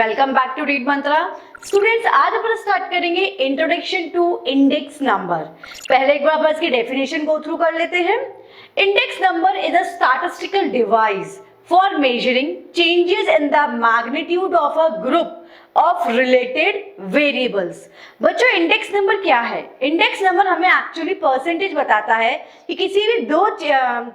Welcome back to read Mantra. Students, आज अपन start करेंगे इंट्रोडक्शन टू इंडेक्स नंबर। पहले एक बार बस की डेफिनेशन गो थ्रू कर लेते हैं। Index number is a statistical device for measuring changes in the magnitude of a group of related variables. बच्चों, इंडेक्स नंबर क्या है? इंडेक्स नंबर हमें एक्चुअली परसेंटेज बताता है कि किसी भी दो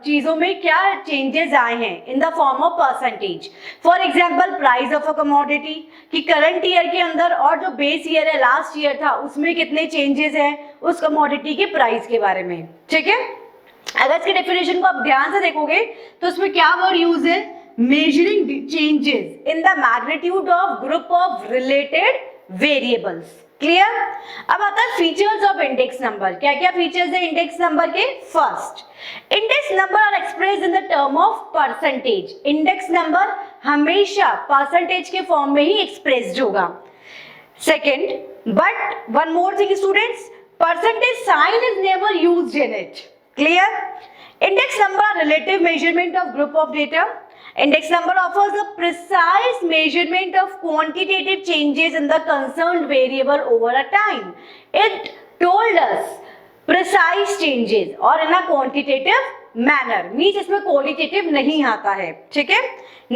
चीजों में क्या चेंजेस आए हैं in the form of percentage. For example, price of a commodity कि करंट ईयर के अंदर और जो बेस ईयर है, लास्ट ईयर था, उसमें कितने चेंजेस हैं उस कमोडिटी के प्राइस के बारे में। ठीक है, अगर इसके डेफिनेशन को आप ध्यान से देखोगे तो उसमें क्या वर्ड यूज है? measuring changes in the magnitude of group of related variables। Clear? अब आता है फीचर्स ऑफ इंडेक्स नंबर। क्या क्या फीचर्स है इंडेक्स नंबर के? First, index number are expressed in the term of percentage. Index number हमेशा percentage के form में ही एक्सप्रेस्ड होगा। Second, but one more thing students, percentage sign is never used in it. Clear? Index number are relative measurement of group of data. Index number offers a precise measurement of quantitative changes in the concerned variable over a time. It told us precise changes और in a quantitative manner, means इसमें qualitative नहीं आता है। ठीक है?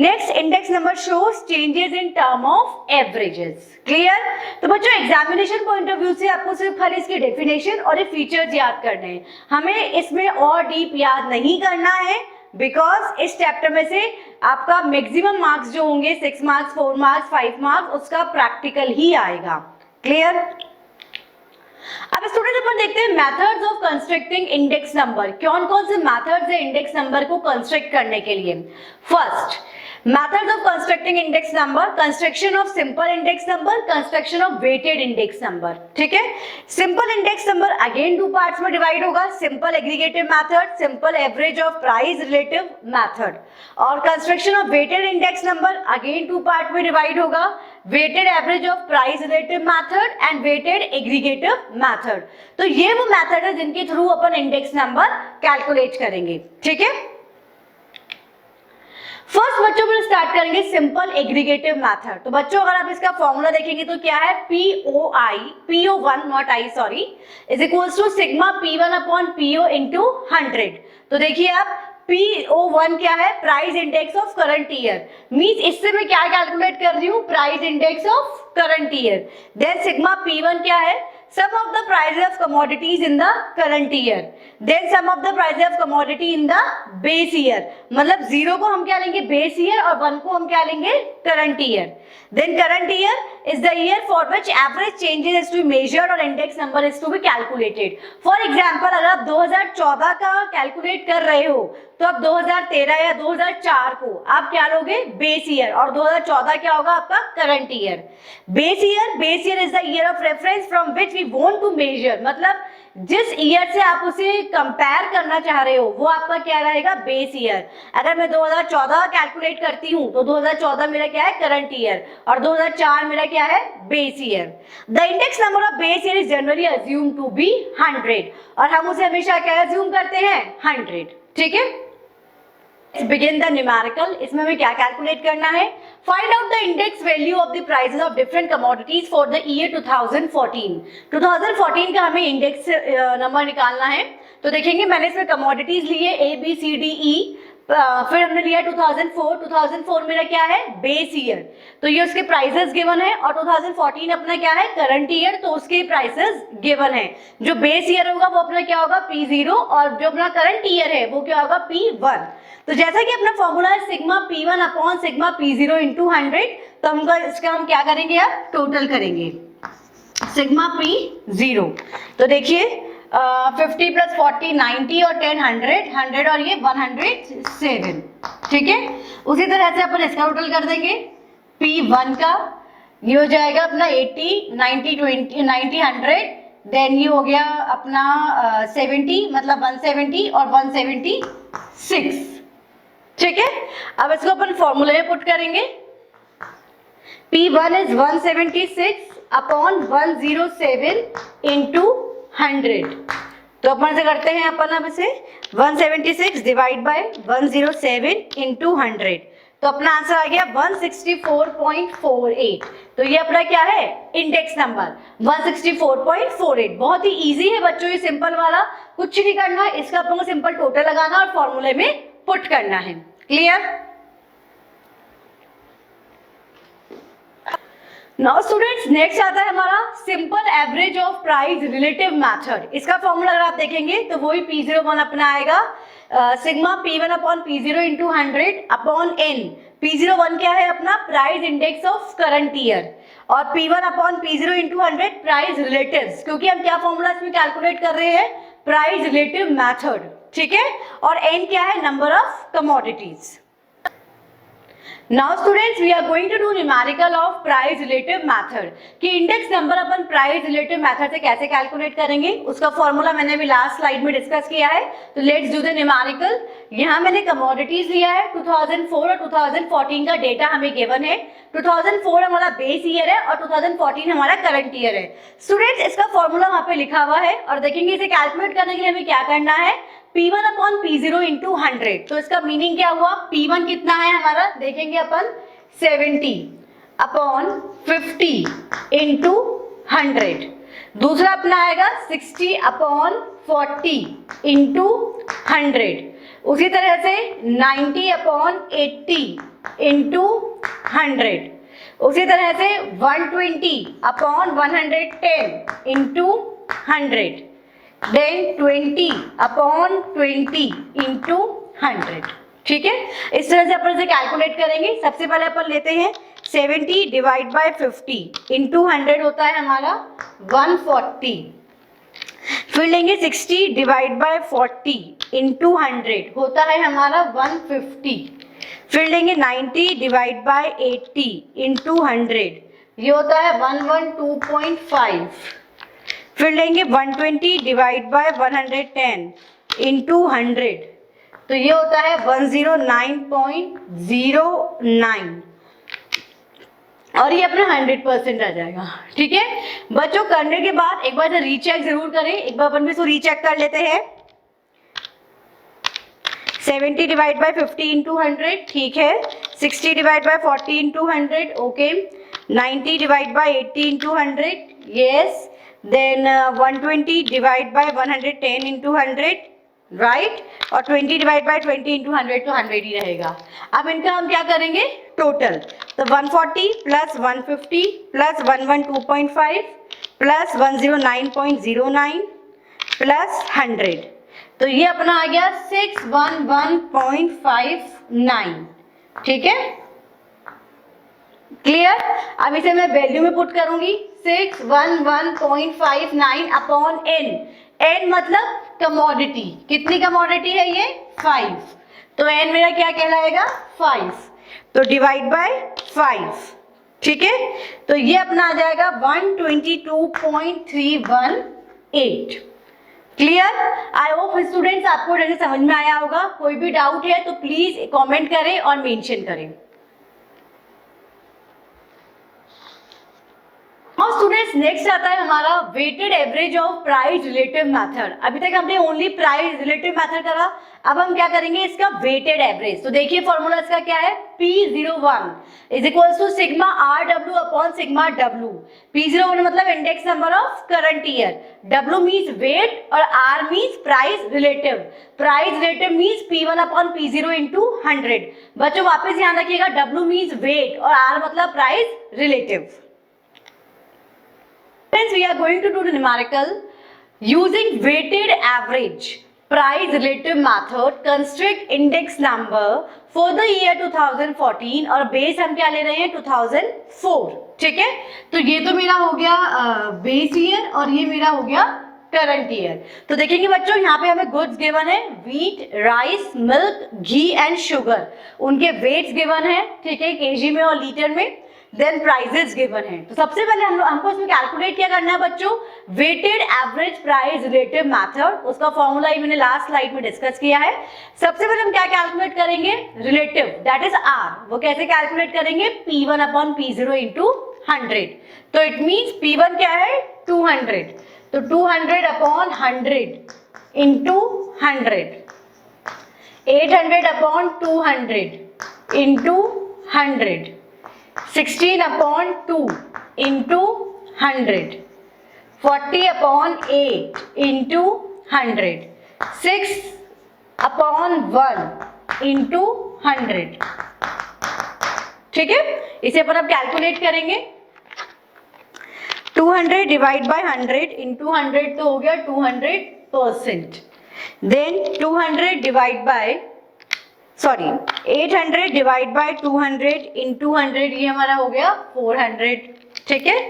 Next, index number shows changes in term of averages. Clear? तो बच्चों, examination point of view से आपको सिर्फ खाली इसकी डेफिनेशन और ये फीचर्स याद करने हैं, हमें इसमें और डीप याद नहीं करना है, बिकॉज इस चैप्टर में से आपका मैक्सिमम मार्क्स जो होंगे 6 मार्क्स, 4 मार्क्स, 5 मार्क्स, उसका प्रैक्टिकल ही आएगा। क्लियर? अब स्टूडेंट अपन देखते हैं methods of constructing index number. कौन कौन से मेथड्स है इंडेक्स नंबर को कंस्ट्रक्ट करने के लिए? First, methods of constructing index number, construction of simple index number, construction of weighted index number। ठीक है, simple index number again दो पार्ट्स में डिवाइड होगा, simple aggregative method, simple average of price relative method। और construction of weighted index number again two part में divide होगा, weighted average of price relative method and weighted aggregative method। तो ये वो method है जिनके थ्रू अपन index number calculate करेंगे। ठीक है, फर्स्ट बच्चों में स्टार्ट करेंगे सिंपल एग्रीगेटिव मेथड। तो बच्चों, अगर आप इसका फॉर्मूला देखेंगे तो क्या है? PO1 not I sorry is equals to sigma P1 upon PO into 100। तो देखिए आप, PO1 क्या है? Price index of current year. Means इससे मैं क्या कैलकुलेट कर रही हूँ? Price index of current year. Then sigma P1 क्या है? Sum of the prices of commodities in the current year, then sum of the prices of commodity in the base year। मतलब 0 को हम क्या लेंगे? बेस ईयर, और 1 को हम क्या लेंगे? Current year. Then current year is the year for which average changes is to be measured और index number is to be calculated। For example, अगर आप 2014 का कैलकुलेट कर रहे हो तो आप 2013 या 2004 को आप क्या लोगे? बेस ईयर, और 2014 क्या होगा आपका? Current year. Base year is the year of reference from which we want to measure. मतलब जिस ईयर से आप उसे कंपेयर करना चाह रहे हो वो आपका क्या रहेगा? Base year. अगर मैं 2014 कैलकुलेट करती हूँ तो 2014 मेरा क्या है? करंट ईयर, और 2004 मेरा क्या है? Base year. The index number of base year is generally assume to be 100, और हम उसे हमेशा क्या अज्यूम करते हैं? 100। ठीक है, begin the numerical। इसमें हमें क्या कैलकुलेट करना है? Find out the index value of the prices of different commodities for the year 2014। 2014 का हमें इंडेक्स नंबर निकालना है। तो देखेंगे, मैंने इसमें कमोडिटीज ली है A B C D E, फिर हमने लिया 2004 मेरा क्या है? Base year. तो ये उसके प्राइसेस गिवन है, और 2014 अपना क्या है? करंट ईयर, तो उसके प्राइसेस गिवन है। जो बेस ईयर होगा वो अपना क्या होगा? P0, और जो अपना करंट ईयर है वो क्या होगा? P1। तो जैसा कि अपना फॉर्मूला है sigma P1 upon sigma P0 into 100, तो हमको इसका हम क्या करेंगे? अब टोटल करेंगे सिग्मा P0। तो देखिए 50 प्लस 40 90 और 10 100 और ये 107। ठीक है, उसी तरह से अपन इसका टोटल कर देंगे। P1 का ये हो जाएगा अपना 80 90 20 90 100, देन ये हो गया अपना 70, मतलब 170 और 176। ठीक है, अब इसको अपन फॉर्मूले में पुट करेंगे। P1 is 176 upon 107 into 100। तो अपन से करते हैं अपन अब इसे 176 डिवाइड बाय 107 इंटू 100। तो अपना आंसर आ गया 164.48। तो ये अपना क्या है, इंडेक्स नंबर 164.48। बहुत ही इजी है बच्चों, ये सिंपल वाला, कुछ नहीं करना, इसका अपन को सिंपल टोटल लगाना और फॉर्मूले में पुट करना है। क्लियर? नाउ स्टूडेंट्स नेक्स्ट आता है हमारा simple average of price relative method. इसका फॉर्मूला अगर आप देखेंगे तो वही P01 अपना आएगा sigma P1 upon P0 into 100 upon N। P01 क्या है अपना, price index of current year, और P1 upon P0 into 100 price relatives, क्योंकि हम क्या फॉर्मूला इसमें कैलकुलेट कर रहे हैं, प्राइस रिलेटिव मेथड, ठीक है। और N क्या है, number of commodities. Now students we are going to do numerical of price relative method कि इंडेक्स नंबर अपन प्राइस रिलेटिव मेथड से कैसे कैलकुलेट करेंगे, उसका फॉर्मूला मैंने भी लास्ट स्लाइड में डिस्कस किया है। तो लेट्स डू द न्यूमेरिकल। यहाँ मैंने कमोडिटीज लिया है, 2004 और 2014 का डेटा हमें गिवन है। 2004 हमारा बेस ईयर है और 2014 हमारा करंट ईयर है। स्टूडेंट्स इसका फॉर्मूला वहाँ पे लिखा हुआ है और देखेंगे इसे कैलकुलेट करने के लिए हमें क्या करना है, P1 अपॉन P0 इंटू 100। तो इसका मीनिंग क्या हुआ, P1 कितना है हमारा, देखेंगे अपन 70 अपॉन 50 इंटू 100। दूसरा अपना आएगा 60 अपॉन 40 इंटू 100। उसी तरह से 90 अपॉन 80 इंटू 100। उसी तरह से 120 upon 110 into 100। Then 20 upon 20 into 100। ठीक है, इस तरह से अपन इसे कैलकुलेट करेंगे। सबसे पहले अपन लेते हैं 70 डिवाइड बाय 50 इंटू 100 होता है हमारा 140। फिर लेंगे 60 डिवाइड बाय 40 इंटू 100 होता है हमारा 150। फिर लेंगे 90 डिवाइड बाय 80 इंटू 100, ये होता है 112.5। फिर लेंगे 120 डिवाइड बाय 110 इंटू 100, तो ये होता है 109.09 और ये अपना 100% आ जाएगा। ठीक है बच्चों, करने के बाद एक बार रीचेक जरूर करें। एक बार अपन भी इसको रीचेक कर लेते हैं। 70 डिवाइड बाय 50 इंटू 100, ठीक है। 60 divide by 40 into 100, okay. 90 divide by 80 into 100, yes. Then 120 divide by 110 into 100, right. और 20 डिवाइड बाय 20 इंटू 100 तो 100 ही रहेगा। अब इनका हम क्या करेंगे, टोटल। तो 140 प्लस 150 प्लस 112.5 प्लस 109.09 प्लस 100, तो ये अपना आ गया 611.59। ठीक है, क्लियर। अब इसे मैं वैल्यू में पुट करूंगी 611.59 अपॉन n। n मतलब कमोडिटी, कितनी कमोडिटी है ये, 5। तो n मेरा क्या कहलाएगा, 5। तो डिवाइड बाय 5, ठीक है। तो ये अपना आ जाएगा 122.318। क्लियर। आई होप स्टूडेंट्स आपको जैसे समझ में आया होगा। कोई भी डाउट है तो प्लीज कमेंट करें और मेंशन करें। और स्टूडेंट्स नेक्स्ट आता है हमारा weighted average of price relative method. अभी तक हमने ओनली प्राइस रिलेटिव मेथड करा, अब हम क्या करेंगे इसका वेटेड एवरेज। तो देखिए फॉर्मूला इसका क्या है, P01 is equals to sigma RW upon sigma W। P01 मतलब index number of current year, W means weight और R means price relative. Price relative means P1 upon P0 into 100। बच्चों वापस ध्यान रखिएगा, W मीन्स वेट और R मतलब price relative. Friends, we are going to do the numerical using weighted average price relative method construct index number for the year 2014 और base हम क्या ले रहे हैं 2004। ठीक है, तो ये तो मेरा हो गया बेस ईयर और ये मेरा हो गया करंट ईयर। तो देखेंगे बच्चों यहाँ पे हमें गुड्स गिवन है, wheat, rice, milk, ghee and sugar, उनके वेट्स गिवन है, ठीक है, केजी में और लीटर में। देन प्राइजेस गिवन है। तो सबसे पहले हमको इसमें कैलकुलेट क्या करना है बच्चों, weighted average price relative method. उसका फॉर्मूला ही मैंने लास्ट स्लाइड में डिस्कस किया है। सबसे पहले हम क्या कैलकुलेट करेंगे, रिलेटिव, दैट इज आर। वो कैसे कैलकुलेट करेंगे, P1 अपॉन P0 इंटू 100। तो इट मीन्स P1 क्या है 200, तो 200 upon 100 into 100, 800 upon 200 into 100, 16/2 into 100, 40/8 into 100, 6/1 into 100। ठीक है, इसे अपन अब कैलकुलेट करेंगे। 200 डिवाइड बाय 100 इंटू 100 तो हो गया 200%। देन 800 डिवाइड बाय 200 इंटू 100, ये हमारा हो गया 400। ठीक है,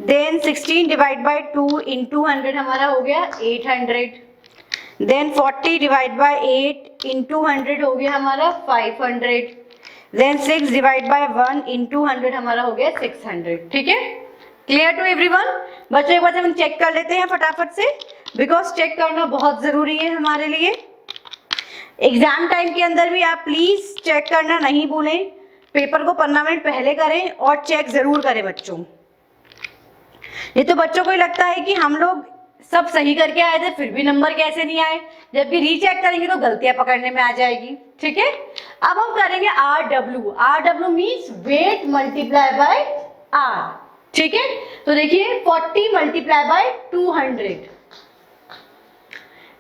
देन 16 डिवाइड बाय 2 इंटू 100 हमारा हो गया 800। देन 40 डिवाइड बाय 8 इंटू 100 हो गया हमारा 500। देन 6 डिवाइड बाय 1 इंटू 100 हमारा हो गया 600। ठीक है, क्लियर टू एवरीवन? बच्चों एक बार हम चेक कर लेते हैं फटाफट से, बिकॉज चेक करना बहुत जरूरी है हमारे लिए। एग्जाम टाइम के अंदर भी आप प्लीज चेक करना नहीं भूलें, पेपर को 15 मिनट पहले करें और चेक जरूर करें बच्चों। ये तो बच्चों को ही लगता है कि हम लोग सब सही करके आए थे फिर भी नंबर कैसे नहीं आए, जबकि रीचेक करेंगे तो गलतियां पकड़ने में आ जाएगी। ठीक है, अब हम करेंगे RW। RW means weight multiply by R। ठीक है, तो देखिए 40 multiply by 200,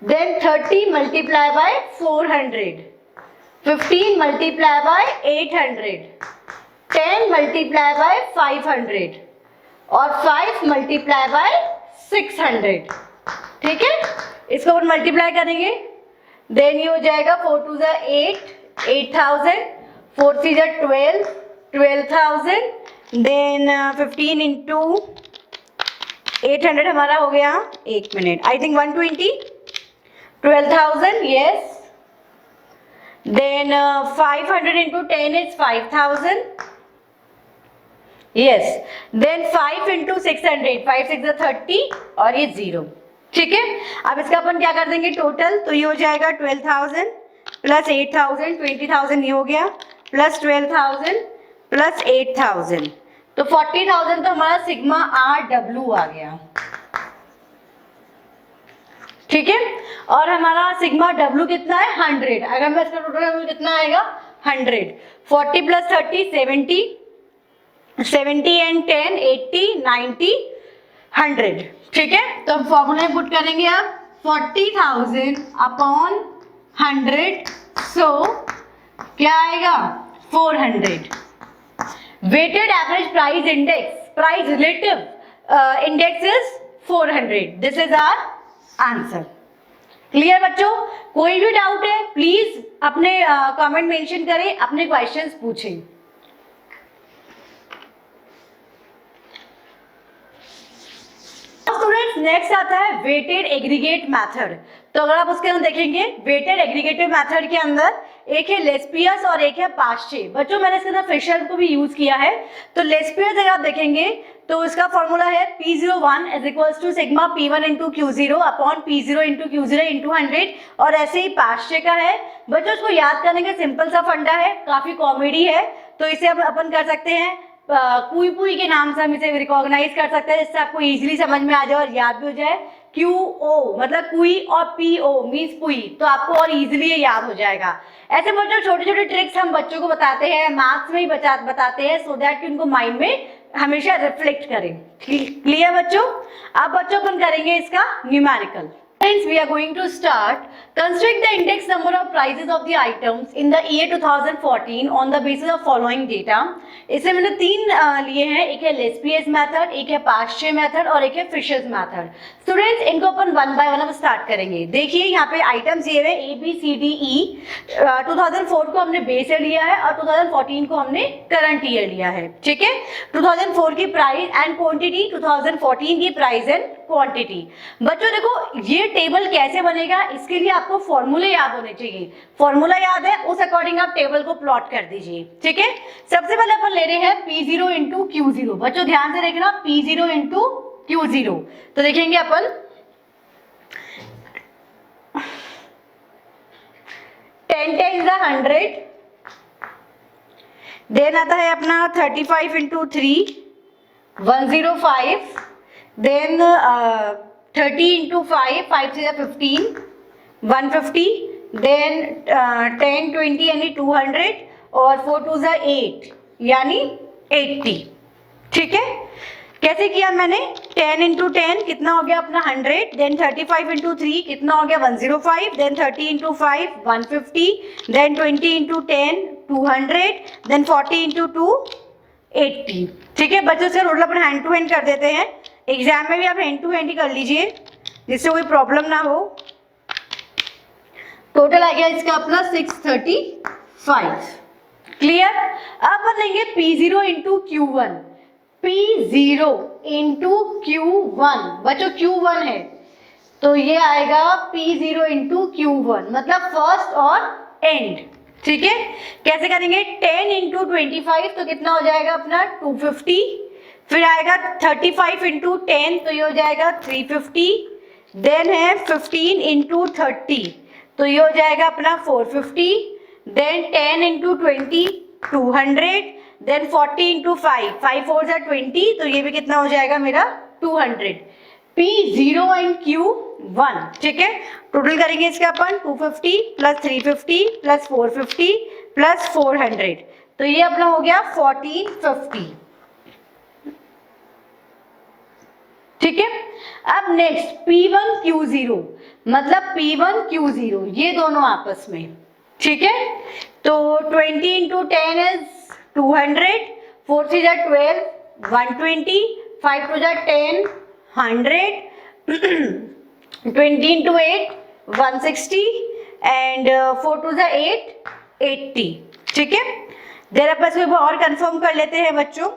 then 30 multiply by 400, 15 multiply by 800, 10 multiply by 500 और 5 मल्टीप्लाई बाय 600। ठीक है, इसको अपन मल्टीप्लाई करेंगे, देन ये हो जाएगा 4 2 8, 8000, 4 3 12, 12000, देन 15 इंटू 800 हमारा हो गया, एक minute, I think 120, 12,000, yes. Then 500 into 10 is 5,000. Yes. Then 5 into 600, 5 6 30 और ये 0। ठीक है, अब इसका अपन क्या कर देंगे टोटल, तो ये हो जाएगा 12,000 प्लस 8,000, 20,000 ये हो गया, प्लस 12,000 प्लस 8,000, तो 40,000 तो हमारा सिग्मा RW आ गया। ठीक है, और हमारा सिग्मा W कितना है 100। अगर मैं इसका टोटल W कितना आएगा 100, 40 प्लस 30 70, 70 एंड 10 80 90 100। ठीक है, तो हम फॉर्मूला में पुट करेंगे अब 40,000 अपॉन 100, सो क्या आएगा 400। Weighted average price index, price relative index is 400। This is our answer. Clear बच्चों? कोई भी डाउट है प्लीज अपने कमेंट मेंशन करें, अपने क्वेश्चंस पूछें। स्टूडेंट्स नेक्स्ट आता है वेटेड एग्रीगेट मेथड। तो अगर आप उसके अंदर देखेंगे वेटेड एग्रीगेटिव मेथड के अंदर एक है लेस्पियस और एक है पास्चे। बच्चों मैंने इसके अंदर फिशर को भी यूज किया है। तो लेस्पियस अगर आप देखेंगे तो इसका फॉर्मूला है P01 is equals to sigma P1 into Q0 upon P0 into Q0 into 100, और ऐसे ही पास्चे का है। बच्चों इसको याद करने का सिंपल सा फंडा है, काफी कॉमेडी है, तो इसे अपन कर सकते हैं पुई पुई के नाम से हम इसे रिकॉग्नाइज कर सकते हैं, जिससे आपको इजीली समझ में आ जाए और याद भी हो जाए। QO मतलब कुई और PO मीन्स पुई, तो आपको और इजीली याद हो जाएगा। ऐसे बच्चों छोटे छोटे ट्रिक्स हम बच्चों को बताते हैं, मैथ्स में ही बताते हैं, सो दैट कि उनको माइंड में हमेशा रिफ्लेक्ट करें। क्लियर बच्चों? अब बच्चों अपन करेंगे इसका numerical. Friends, we are going to start. Construct the index number of prices of the items in the year 2014 on the basis of following data. इसमें मैंने तीन लिए हैं, एक है लेस्पियस मेथड, एक है पास्चे मेथड और एक है फिशर्स मेथड। स्टूडेंट्स इनको अपन वन बाय वन अब स्टार्ट करेंगे। देखिए यहाँ पे आइटम्स ये है ABCDE। 2004 को हमने बेस ईयर लिया है और 2014 को हमने करंट ईयर लिया है। ठीक है, 2004 की प्राइस एंड क्वांटिटी, 2014 की प्राइस एंड क्वांटिटी। बच्चों देखो ये टेबल कैसे बनेगा, इसके लिए आपको फॉर्मूले याद होने चाहिए। फॉर्मूला याद है उस अकॉर्डिंग आप टेबल को प्लॉट कर दीजिए। ठीक है, सबसे पहले अपन ले रहे हैं P0 इंटू Q0। बच्चों ध्यान से देखना, P0 इंटू Q0। तो देखेंगे अपन 10 times the 100, देन आता है अपना 35 इंटू 3 105, देन 30 इंटू 5 5 से 15 150, देन 10 20 यानी 200 और 4 2 ज़ा 8 यानी 80। ठीक है, कैसे किया मैंने? 10 इंटू 10 कितना हो गया अपना 100, देन 35 इंटू 3 कितना हो गया 105, then 30 into 5 150, then 20 into 10 200, then 40 into 2 80। ठीक है बच्चों, से रोल अपन हैंड टू हैंड कर देते हैं, एग्जाम में भी आप हैंड टू हैंड ही कर लीजिए जिससे कोई प्रॉब्लम ना हो। टोटल आ गया इसका अपना 635। क्लियर? अब अपन लेंगे P0 into Q1। P0 into Q1, बच्चों Q1 है तो ये आएगा P0 इंटू Q1 मतलब फर्स्ट और एंड। ठीक है, कैसे करेंगे? 10 इंटू 25 तो कितना हो जाएगा अपना 250, फिर आएगा 35 इंटू 10 तो ये हो जाएगा 350, देन है 15 इंटू 30 तो ये हो जाएगा अपना 450, देन 10 इंटू 20 200, देन 40 इंटू 5 5 4 ज़ा 20 तो ये भी कितना हो जाएगा मेरा 200। P0 and Q1। ठीक है, टोटल करेंगे इसका अपन 250 प्लस 350 प्लस 450 प्लस 400 तो ये अपना हो गया 1450। ठीक है, अब नेक्स्ट P1 Q0 मतलब P1 Q0 ये दोनों आपस में। ठीक है, तो 20 इंटू 10 इज 200, 4 3 ज़ा 12 120, 5 2 ज़ा 10 100, 20 इंटू 8 160 एंड 4 2 ज़ा 8 80। ठीक है, देर अपन इसको और कंफर्म कर लेते हैं बच्चों,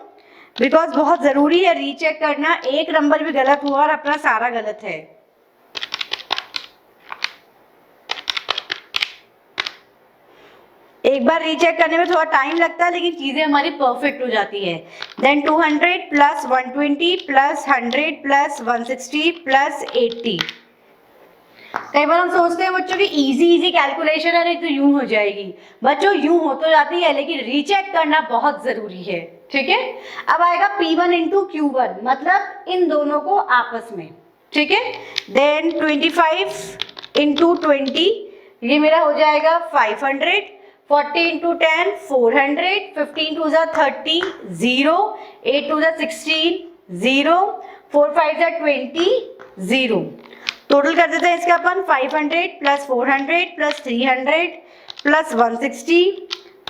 बिकॉज बहुत जरूरी है रीचेक करना, एक नंबर भी गलत हुआ और अपना सारा गलत है। एक बार रीचेक करने में थोड़ा टाइम लगता है लेकिन चीजें हमारी परफेक्ट हो जाती है। Then 200 plus 120 plus 100 plus 160 plus 80। कई बार हम सोचते हैं बच्चों की इजी कैलकुलेशन है, नहीं तो यूं हो जाएगी। बच्चों यूं हो तो जाती है लेकिन रीचेक करना बहुत जरूरी है। ठीक है, अब आएगा P1 इंटू Q1 मतलब इन दोनों को आपस में। ठीक है, देन 25 इंटू 20 ये मेरा हो जाएगा 500, 40 इंटू 10 400, 15 2 ज़ा 30 0, 8 2 ज़ा 16 0, 4 5 ज़ा 20 0। टोटल कर देते हैं इसका अपन 500 प्लस 400 प्लस 300 प्लस 160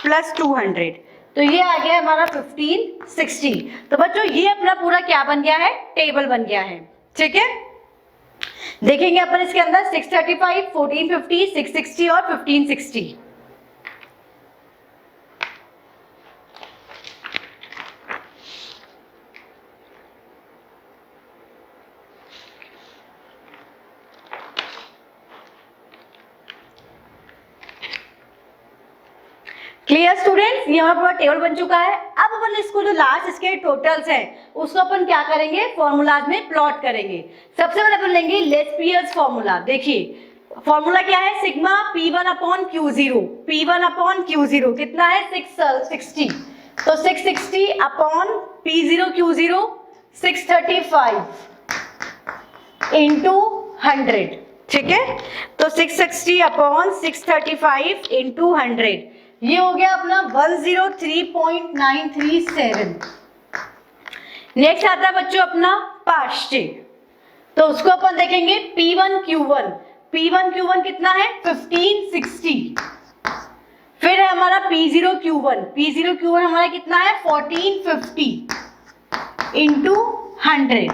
प्लस 200 तो ये आ गया हमारा 1560। तो बच्चों ये अपना पूरा क्या बन गया है? टेबल बन गया है। ठीक है, देखेंगे अपन इसके अंदर 635, 1450, 660 और 1560। क्लियर स्टूडेंट्स, ये हमारा पूरा टेबल बन चुका है। अब अपन इसको जो लास्ट इसके टोटल्स हैं उसको अपन क्या करेंगे? फॉर्मूलाज में प्लॉट करेंगे। सबसे पहले अपन लेंगे लेस्पियर्स फॉर्मूला। देखिए फॉर्मूला क्या है? Sigma P1 upon Q0। P1 upon Q0 कितना है? 660। तो 660 अपॉन P0 Q0 635 इंटू 100। ठीक है, तो 660 अपॉन 635 इंटू 100 ये हो गया अपना 103.937। नेक्स्ट आता है बच्चों अपना पार्शियल, तो उसको अपन देखेंगे P1 Q1। P1 Q1 कितना है? 1560। फिर है हमारा P0 Q1। P0 Q1 हमारा कितना है? 1450 इंटू 100।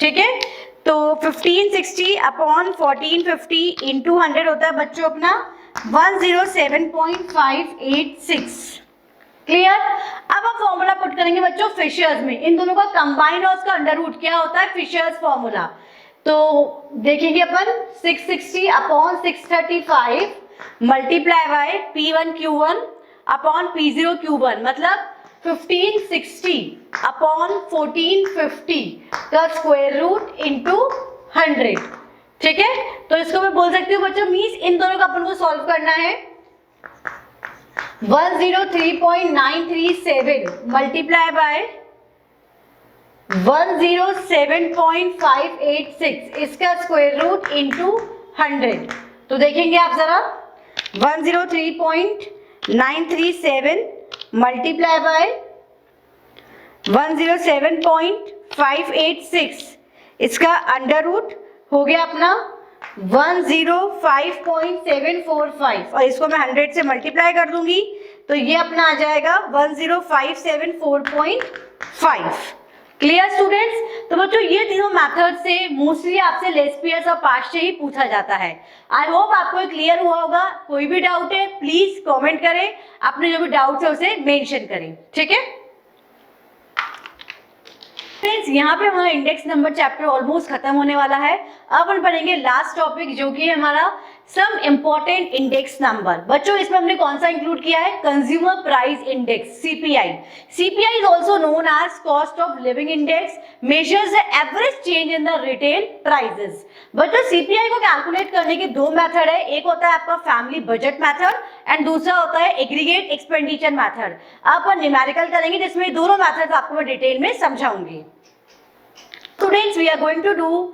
ठीक है, तो 1560 अपॉन 1450 इंटू 100 होता है बच्चों अपना 107.586। क्लियर? अब हम फॉर्मूला पुट करेंगे बच्चों फिशर्स में। इन दोनों का कंबाइन और उसका अंडर रूट क्या होता है? Fisher's formula. तो देखेंगे अपन 660 upon 635 multiply by P1 Q1 upon P0 Q1 मतलब 1560 अपॉन 1450 का स्क्वायर रूट इंटू 100। ठीक है, तो इसको मैं बोल सकती हूँ बच्चों मीन्स इन दोनों का अपन को सॉल्व करना है। 103.937 मल्टीप्लाई बाय 107.586 इसका स्क्वायर रूट इंटू 100। तो देखेंगे आप जरा 103.937 937 मल्टीप्लाई बाय 107.586, इसका अंडर रूट हो गया अपना 105.745 और इसको मैं 100 से मल्टीप्लाई कर दूंगी तो ये अपना आ जाएगा 10574.5। Clear students? तो बच्चों ये तीनों मेथड से मोस्टली आपसे लेस पीयर्स और पास्ट से ही पूछा जाता है। आई होप आपको क्लियर हुआ होगा। कोई भी डाउट है प्लीज कमेंट करें, अपने जो भी डाउट्स है उसे मेंशन करें, ठीक है फ्रेंड्स। यहाँ पे हमारा इंडेक्स नंबर चैप्टर ऑलमोस्ट खत्म होने वाला है। अब अपन पढ़ेंगे लास्ट टॉपिक जो कि है हमारा सम इम्पोर्टेंट इंडेक्स नंबर। बच्चों इसमें हमने कौन सा इंक्लूड किया है? Consumer price index, CPI. CPI is also known as cost of living index, measures the average change in the retail prices. बच्चों सीपीआई को कैलकुलेट करने के दो मेथड है, एक होता है आपका फैमिली बजट मेथड एंड दूसरा होता है एग्रीगेट एक्सपेंडिचर मेथड। अपन न्यूमेरिकल करेंगे जिसमें दोनों मेथड्स आपको मैं डिटेल में समझाऊंगी। Students, we are going to do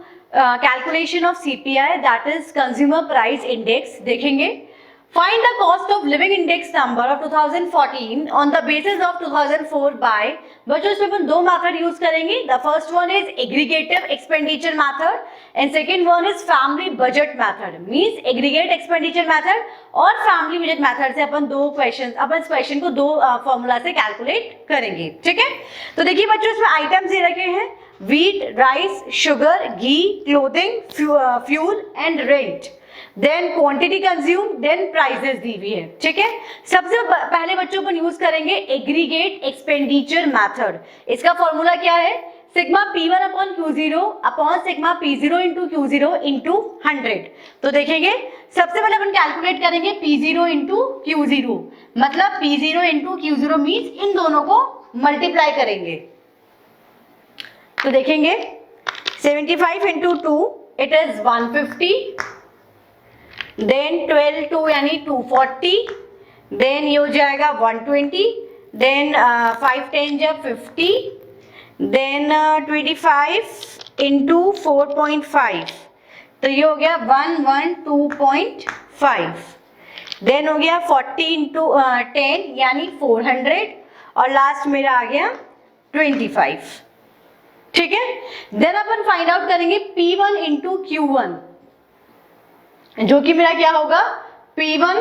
calculation of CPI, that is Consumer Price Index. देखेंगे find the cost of living index number of 2014 on the basis of 2004 by। बच्चों इसमें अपन दो मेथड यूज करेंगे। The first one is aggregative expenditure method and second one is family budget method। Means aggregate expenditure method और family budget method से अपन दो question, अपन इस question को दो फॉर्मूला से कैलकुलेट करेंगे, ठीक है। तो देखिए बच्चों इसमें आइटम्स दे रखे हैं wheat, rice, sugar, ghee, clothing, fuel and rent, then quantity consumed, then prices दी हुई है, ठीक है। सबसे पहले बच्चों अपन यूज करेंगे एग्रीगेट एक्सपेंडिचर मेथड। इसका फॉर्मूला क्या है? Sigma P1 upon Q0 upon sigma P0 into Q0 into 100। तो देखेंगे सबसे पहले अपन कैलकुलेट करेंगे P0 इंटू Q0, मतलब P0 into Q0 means in दोनों को मल्टीप्लाई करेंगे। तो देखेंगे 75 इंटू 2 इट इज 150, देन 12 2 यानी 240, देन ये हो जाएगा 120, देन 5 10 जा 50, देन 25 इंटू 4.5 तो ये हो गया 112.5, देन हो गया 40 इंटू 10 यानी 400 और लास्ट मेरा आ गया 25, ठीक है। देन अपन फाइंड आउट करेंगे P1 इंटू Q1 जो कि मेरा क्या होगा P1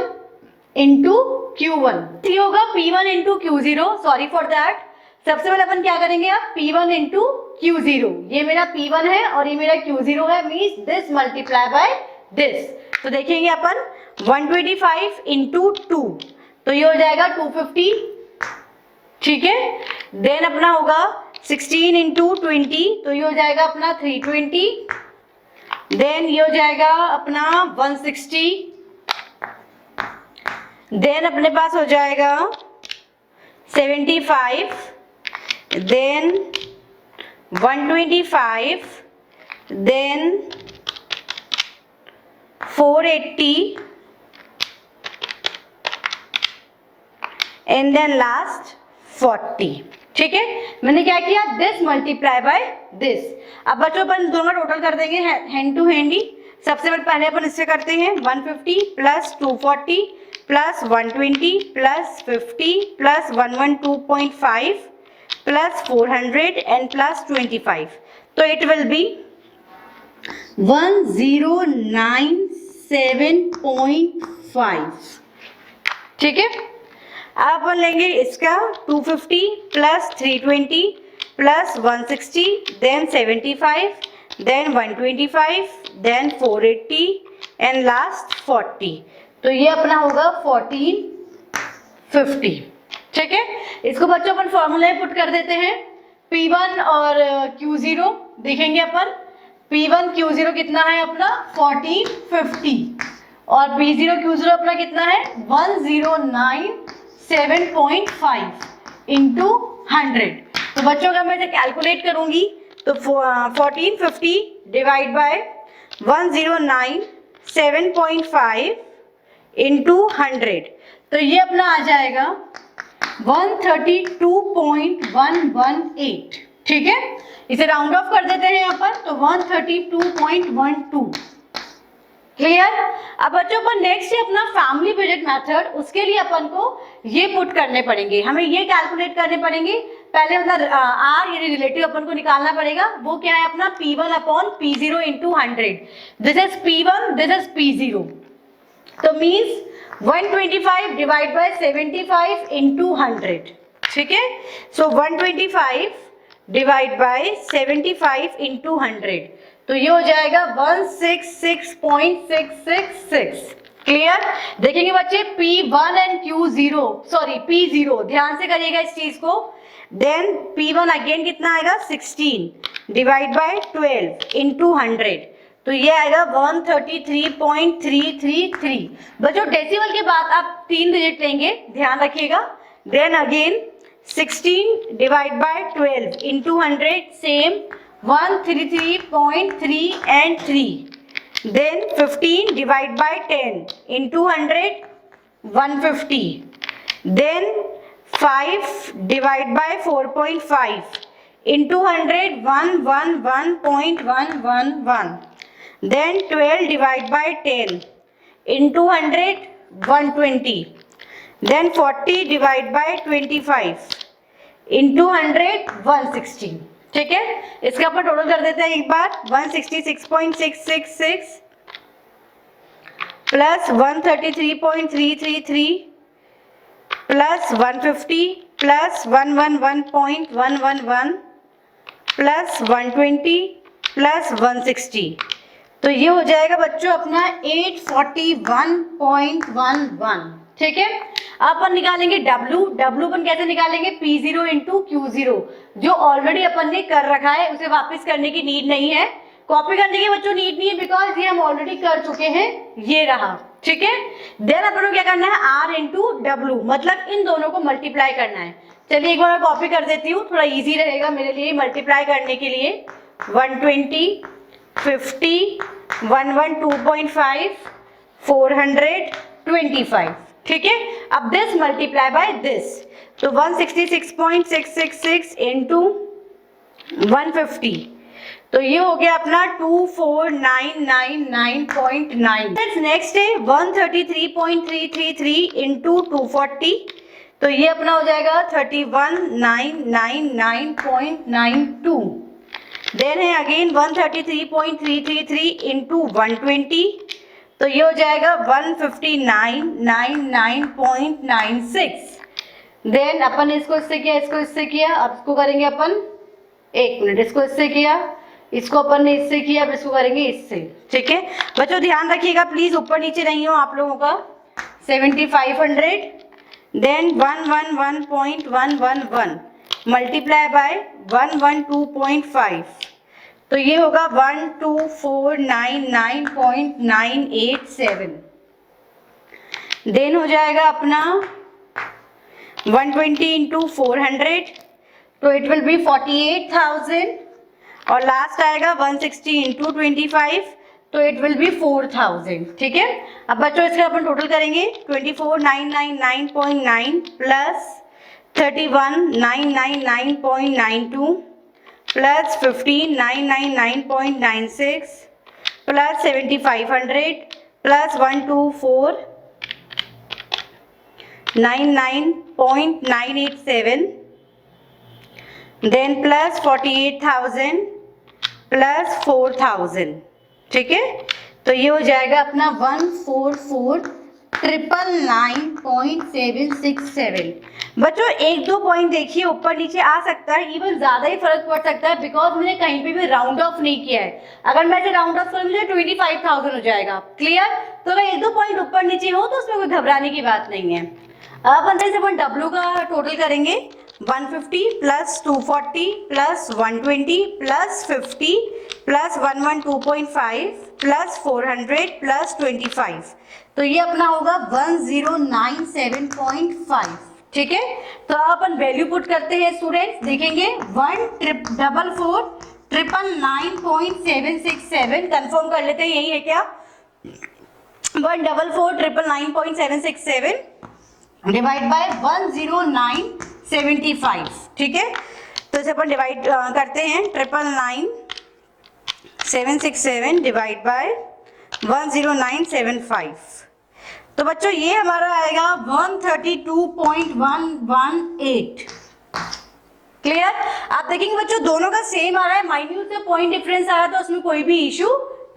इंटू Q1, ये होगा P1 into Q0, sorry for that. सबसे पहले अपन क्या करेंगे अब P1 इंटू Q0, ये मेरा P1 है और ये मेरा Q0 है, means this multiply by this. तो देखेंगे अपन 125 इंटू 2 तो ये हो जाएगा 250, ठीक है। देन अपना होगा 16 इंटू 20 तो ये हो जाएगा अपना 320, देन ये हो जाएगा अपना 160, देन अपने पास हो जाएगा 75, then 125, then 480 and then last 40, ठीक है। मैंने क्या किया दिस मल्टीप्लाई बाय दिस। अब बच्चों अपन दोनों टोटल कर देंगे हैंड टू हैंड ही। सबसे पहले अपन इससे करते हैं 150 plus 240 plus 120 plus 50 plus 112.5 plus 400 and plus 25 तो इट विल बी 1097.5, ठीक है। अब अपन लेंगे इसका 250 plus 320 plus 160 then 75 then 125 then 480 and last 40 तो ये अपना होगा 1450, ठीक है। इसको बच्चों अपन फॉर्मूला पुट कर देते हैं P1 और Q0। देखेंगे अपन P1 Q0 कितना है अपना 1450 और P0 Q0 अपना कितना है 1097.5 इंटू 100। तो बच्चों अगर मैं इसे कैलकुलेट करूंगी तो 1450 डिवाइड बाय 1097.5 इंटू 100 तो ये अपना आ जाएगा 132.118, ठीक है। इसे राउंड ऑफ कर देते हैं यहाँ पर तो 132.12, क्लियर। अब बच्चों अपन नेक्स्ट है अपना फैमिली बजट मेथड, उसके लिए अपन को ये पुट करने पड़ेंगे, हमें ये कैलकुलेट करने पड़ेंगे। पहले अपना आर यानी रिलेटिव अपन को निकालना पड़ेगा, वो क्या है अपना P1 upon P0 into 100। This is P1, this is P0, तो मीन्स 125 डिवाइड बाय 75 इंटू 100, ठीक है। सो 125 डिवाइड बाय 75 इंटू 100, तो ये हो जाएगा 166.666। क्लियर। देखेंगे बच्चे P1 and Q0 sorry P0, ध्यान से करिएगा इस चीज को। देन P1 अगेन कितना आएगा 16 डिवाइड बाय 12 इंटू 100, तो ये आएगा 133.333। बच्चों डेसिमल के बाद आप 3 डिजिट लेंगे, ध्यान रखिएगा। Then again 16 divide by 12 into 100, same 133.3 and 3. Then 15 divide by 10 into 100, 150. Then 5 divide by 4.5 into 100, 111.111. Then 12 divide by 10 into 100, 120. Then 40 divide by 25 into 100, 160. ठीक है, इसका अपन टोटल कर देते हैं एक बार। 166.666 plus 133.333 plus 150 plus 111.111 plus 120 plus 160, तो ये हो जाएगा बच्चों अपना 841.11। ठीक है, अब अपन निकालेंगे W अपन कैसे निकालेंगे P0 इंटू Q0, जो ऑलरेडी अपन ने कर रखा है, उसे वापस करने की नीड नहीं है, कॉपी करने की बच्चों नीड नहीं है, बिकॉज ये हम ऑलरेडी कर चुके हैं, ये रहा। ठीक है, देन अपन को क्या करना है R इंटू W, मतलब इन दोनों को मल्टीप्लाई करना है। चलिए एक बार मैं कॉपी कर देती हूँ, थोड़ा इजी रहेगा मेरे लिए मल्टीप्लाई करने के लिए। 120, 50, 112.5, 425। ठीक है, अब दिस मल्टीप्लाई बाय दिस, तो 166.666 इंटू 150, तो ये हो गया अपना 24999.9। नेक्स्ट है 133.333 इंटू 240, तो ये अपना हो जाएगा 31999.92। देन है अगेन 133.333 इंटू 120, तो ये हो जाएगा 15999.96। देन अपन इसको इससे किया, इसको इससे किया, अब इसको करेंगे अपन, एक मिनट, इसको इससे किया, इसको अपन ने इससे किया, अब इसको करेंगे इससे। ठीक है बच्चों, ध्यान रखिएगा प्लीज, ऊपर नीचे नहीं हो आप लोगों का। 7500, देन 111.111 मल्टीप्लाई बाय 112.5, तो ये होगा 12499.987। देन हो जाएगा अपना 120 इंटू 400, तो इट विल बी 48,000, और लास्ट आएगा 160 इंटू 25, तो इट विल बी 4000। ठीक है, अब बच्चों इसका अपन टोटल करेंगे 24999.9 प्लस 31999.92 प्लस 15999.96 प्लस 7500 प्लस 12499.987, देन प्लस 48,000 प्लस 4000। ठीक है, तो ये हो जाएगा अपना 144,999.767। बच्चों एक दो पॉइंट देखिए, ऊपर नीचे आ सकता है, इवन ज्यादा ही फर्क पड़ सकता है, बिकॉज मैंने कहीं पे भी राउंड ऑफ नहीं किया है। अगर मैं इसे राउंड ऑफ करूंगी तो 25,000 हो जाएगा। क्लियर, तो अगर एक दो पॉइंट ऊपर नीचे हो तो उसमें कोई घबराने की बात नहीं है। अब अंदर से अपन W का टोटल करेंगे, 150 plus 240 plus 120 plus 50 plus 112.5 plus 400 plus 25, तो ये अपना होगा 1097.5। ठीक है, तो अपन वैल्यू पुट करते हैं स्टूडेंट्स, देखेंगे 144,999.767, कंफर्म कर लेते हैं यही है क्या, 144,999.767 डिवाइड बाय 10975। ठीक है, तो इसे अपन डिवाइड करते हैं, 999,767 डिवाइड बाय 10975। तो बच्चों ये हमारा आएगा 132.118। क्लियर? आप देखेंगे बच्चों दोनों का सेम आ रहा है, माइन्यूट से पॉइंट डिफरेंस आया तो उसमें कोई भी इशू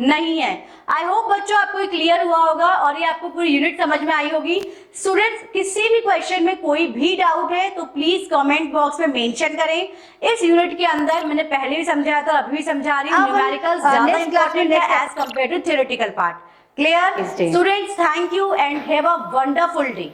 नहीं है। आई होप बच्चों आपको ये क्लियर हुआ होगा और ये आपको पूरी यूनिट समझ में आई होगी। स्टूडेंट्स किसी भी क्वेश्चन में कोई भी डाउट है तो प्लीज कमेंट बॉक्स में मेंशन करें। इस यूनिट के अंदर मैंने पहले भी समझाया था, अभी भी समझा रही हूँ, न्यूमेरिकल्स ज्यादा इंपॉर्टेंट है as compare to theoretical part. Clear? Students thank you and have a wonderful day.